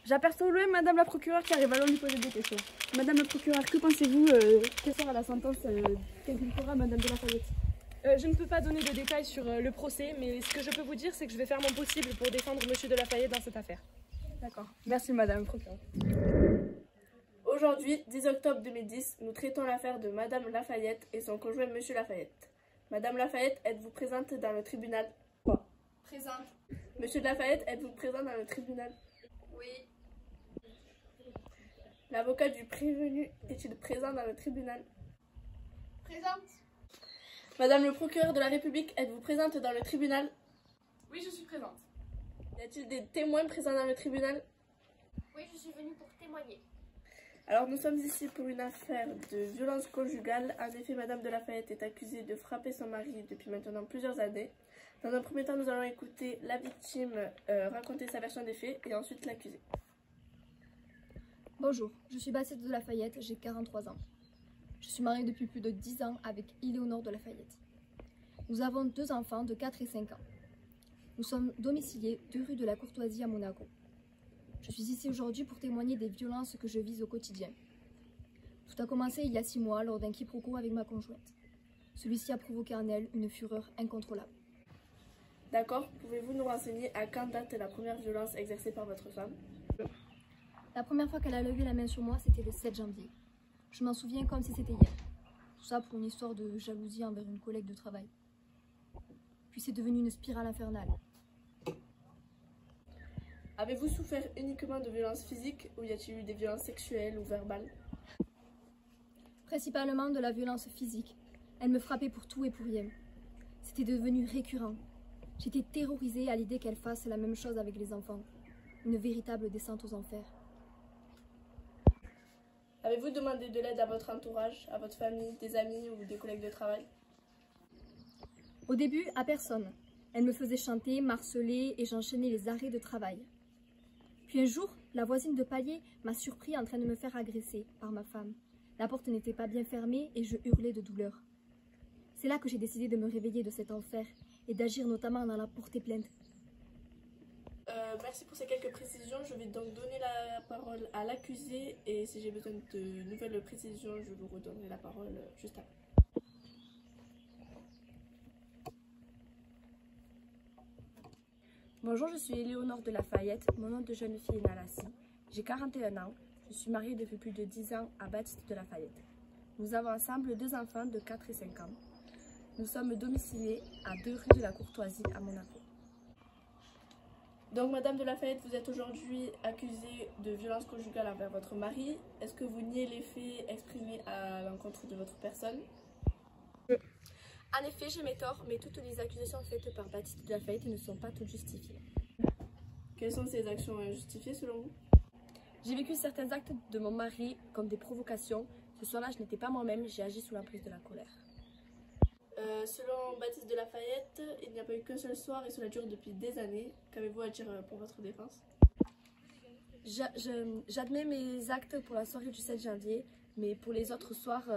J'aperçois au loin Madame la procureure qui arrive, allons lui poser des questions. Madame la procureure, que pensez-vous quelle sera la sentence qu'inculquera Madame de la Fayette? Je ne peux pas donner de détails sur le procès, mais ce que je peux vous dire, c'est que je vais faire mon possible pour défendre Monsieur de la Fayette dans cette affaire. D'accord. Merci Madame la procureure. Aujourd'hui, 10 octobre 2010, nous traitons l'affaire de Madame Lafayette et son conjoint Monsieur Lafayette. Madame Lafayette, êtes-vous présente dans le tribunal? Quoi? Présente. Monsieur Lafayette, êtes-vous présent dans le tribunal? Oui. L'avocat du prévenu est-il présent dans le tribunal? Présente. Madame le procureur de la République, êtes-vous présente dans le tribunal? Oui, je suis présente. Y a-t-il des témoins présents dans le tribunal? Oui, je suis venue pour témoigner. Alors nous sommes ici pour une affaire de violence conjugale. En effet, Madame de Lafayette est accusée de frapper son mari depuis maintenant plusieurs années. Dans un premier temps, nous allons écouter la victime raconter sa version des faits et ensuite l'accusé. Bonjour, je suis Baptiste de Lafayette, j'ai 43 ans. Je suis mariée depuis plus de 10 ans avec Éléonore de Lafayette. Nous avons 2 enfants de 4 et 5 ans. Nous sommes domiciliés 2 rue de la Courtoisie à Monaco. Je suis ici aujourd'hui pour témoigner des violences que je vis au quotidien. Tout a commencé il y a 6 mois lors d'un quiproquo avec ma conjointe. Celui-ci a provoqué en elle une fureur incontrôlable. D'accord, pouvez-vous nous renseigner à quand date la première violence exercée par votre femme? La première fois qu'elle a levé la main sur moi, c'était le 7 janvier. Je m'en souviens comme si c'était hier. Tout ça pour une histoire de jalousie envers une collègue de travail. Puis c'est devenu une spirale infernale. Avez-vous souffert uniquement de violences physiques ou y a-t-il eu des violences sexuelles ou verbales? Principalement de la violence physique. Elle me frappait pour tout et pour rien. C'était devenu récurrent. J'étais terrorisée à l'idée qu'elle fasse la même chose avec les enfants. Une véritable descente aux enfers. Avez-vous demandé de l'aide à votre entourage, à votre famille, des amis ou des collègues de travail? Au début, à personne. Elle me faisait chanter, marceler et j'enchaînais les arrêts de travail. Puis un jour, la voisine de palier m'a surpris en train de me faire agresser par ma femme. La porte n'était pas bien fermée et je hurlais de douleur. C'est là que j'ai décidé de me réveiller de cet enfer et d'agir notamment en allant porter plainte. Merci pour ces quelques précisions. Je vais donc donner la parole à l'accusé et si j'ai besoin de nouvelles précisions, je vous redonnerai la parole juste après. Bonjour, je suis Éléonore de Lafayette, mon nom de jeune fille est Nalassi. J'ai 41 ans, je suis mariée depuis plus de 10 ans à Baptiste de Lafayette. Nous avons ensemble 2 enfants de 4 et 5 ans. Nous sommes domiciliés à 2 rue de la Courtoisie à Monaco. Donc Madame de Lafayette, vous êtes aujourd'hui accusée de violence conjugale envers votre mari. Est-ce que vous niez les faits exprimés à l'encontre de votre personne? En effet, j'ai mes torts, mais toutes les accusations faites par Baptiste de Lafayette ne sont pas toutes justifiées. Quelles sont ces actions injustifiées selon vous? J'ai vécu certains actes de mon mari comme des provocations. Ce soir-là, je n'étais pas moi-même, j'ai agi sous l'emprise de la colère. Selon Baptiste de Lafayette, il n'y a pas eu qu'un seul soir et cela dure depuis des années. Qu'avez-vous à dire pour votre défense? J'admets mes actes pour la soirée du 7 janvier, mais pour les autres soirs,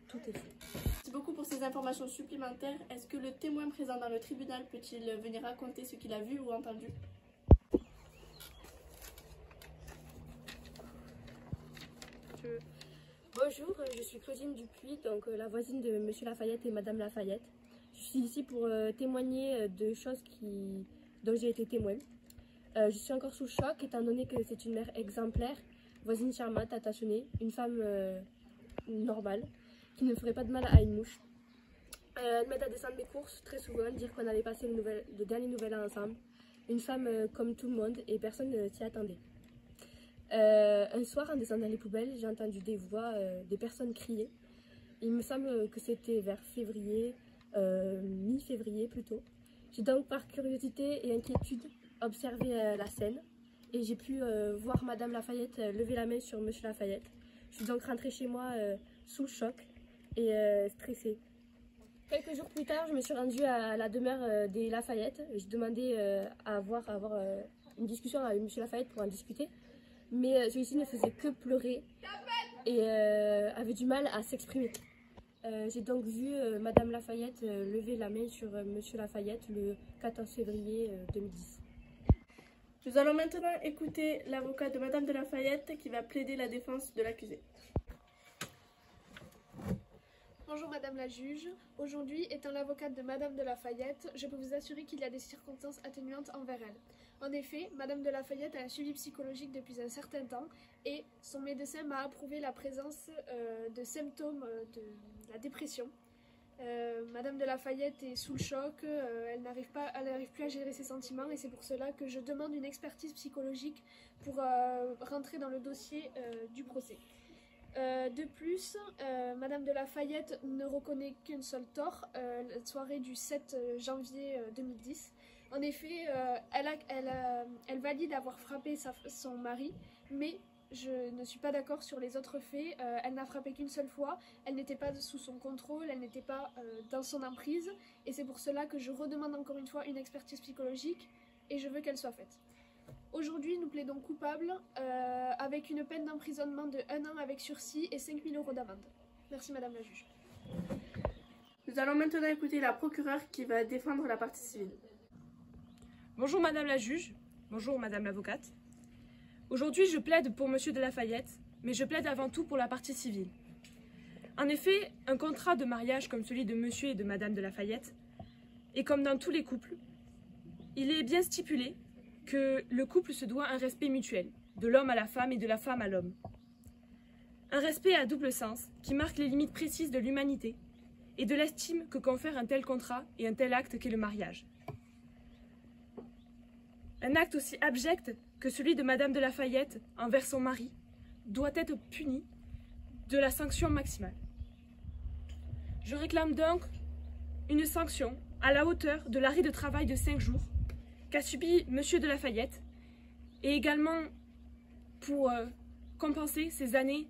tout est fait. Merci beaucoup pour ces informations supplémentaires. Est-ce que le témoin présent dans le tribunal peut-il venir raconter ce qu'il a vu ou entendu? Bonjour, je suis Claudine Dupuis, donc la voisine de Monsieur Lafayette et Madame Lafayette. Je suis ici pour témoigner de choses dont j'ai été témoin. Je suis encore sous le choc étant donné que c'est une mère exemplaire, voisine charmante, attentionnée, une femme normale, qui ne ferait pas de mal à une mouche. Elle m'aide à descendre mes courses très souvent, dire qu'on avait passé le dernier nouvel an ensemble. Une femme comme tout le monde et personne ne s'y attendait. Un soir, en descendant les poubelles, j'ai entendu des voix, des personnes crier. Il me semble que c'était vers février, mi-février plutôt. J'ai donc par curiosité et inquiétude observé la scène et j'ai pu voir Madame Lafayette lever la main sur Monsieur Lafayette. Je suis donc rentrée chez moi sous le choc et stressée. Quelques jours plus tard, je me suis rendue à la demeure des Lafayette. J'ai demandé à avoir une discussion avec Monsieur Lafayette pour en discuter. Mais celui-ci ne faisait que pleurer et avait du mal à s'exprimer. J'ai donc vu Madame Lafayette lever la main sur Monsieur Lafayette le 14 février 2010. Nous allons maintenant écouter l'avocat de Madame de la Fayette qui va plaider la défense de l'accusé. Bonjour Madame la juge. Aujourd'hui, étant l'avocate de Madame de la Fayette, je peux vous assurer qu'il y a des circonstances atténuantes envers elle. En effet, Madame de la Fayette a un suivi psychologique depuis un certain temps et son médecin m'a approuvé la présence de symptômes de la dépression. Madame de la Fayette est sous le choc, elle n'arrive plus à gérer ses sentiments et c'est pour cela que je demande une expertise psychologique pour rentrer dans le dossier du procès. De plus, Madame de la Fayette ne reconnaît qu'un seul tort, la soirée du 7 janvier 2010. En effet, elle valide avoir frappé son mari, mais je ne suis pas d'accord sur les autres faits. Elle n'a frappé qu'une seule fois, elle n'était pas sous son contrôle, elle n'était pas dans son emprise, et c'est pour cela que je redemande encore une fois une expertise psychologique, et je veux qu'elle soit faite. Aujourd'hui, nous plaidons coupables avec une peine d'emprisonnement de 1 an avec sursis et 5 000 € d'amende. Merci Madame la juge. Nous allons maintenant écouter la procureure qui va défendre la partie civile. Bonjour Madame la juge, bonjour Madame l'avocate. Aujourd'hui, je plaide pour Monsieur de la Fayette, mais je plaide avant tout pour la partie civile. En effet, un contrat de mariage comme celui de Monsieur et de Madame de la Fayette, et comme dans tous les couples, il est bien stipulé que le couple se doit un respect mutuel, de l'homme à la femme et de la femme à l'homme. Un respect à double sens qui marque les limites précises de l'humanité et de l'estime que confère un tel contrat et un tel acte qu'est le mariage. Un acte aussi abject que celui de Madame de la Fayette envers son mari doit être puni de la sanction maximale. Je réclame donc une sanction à la hauteur de l'arrêt de travail de 5 jours qu'a subi Monsieur de la Fayette et également pour compenser ces années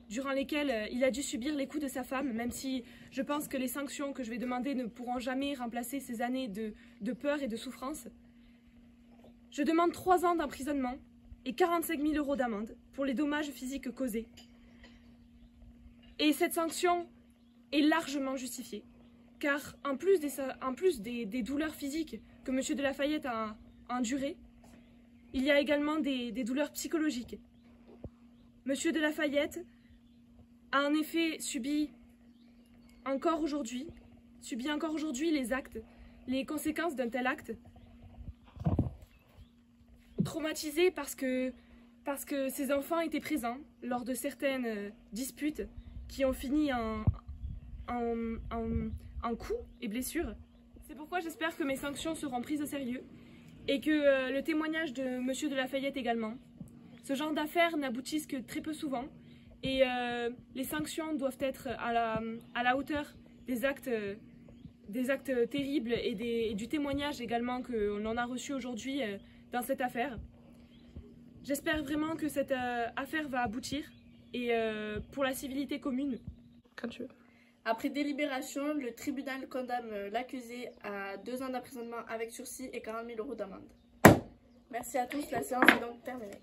durant lesquelles il a dû subir les coups de sa femme, même si je pense que les sanctions que je vais demander ne pourront jamais remplacer ces années de peur et de souffrance. Je demande 3 ans d'emprisonnement et 45 000 € d'amende pour les dommages physiques causés. Et cette sanction est largement justifiée, car en plus des douleurs physiques que M. de la Fayette a endurées, il y a également des douleurs psychologiques. M. de la Fayette a en effet subi encore aujourd'hui les conséquences d'un tel acte, traumatisé parce que ses enfants étaient présents lors de certaines disputes qui ont fini en coups et blessures. C'est pourquoi j'espère que mes sanctions seront prises au sérieux et que le témoignage de M. de la Fayette également. Ce genre d'affaires n'aboutissent que très peu souvent et les sanctions doivent être à la hauteur des actes terribles et du témoignage également que l'on a reçu aujourd'hui dans cette affaire. J'espère vraiment que cette affaire va aboutir et pour la civilité commune. Quand tu veux. Après délibération, le tribunal condamne l'accusé à 2 ans d'emprisonnement avec sursis et 40 000 € d'amende. Merci à tous, la séance est donc terminée.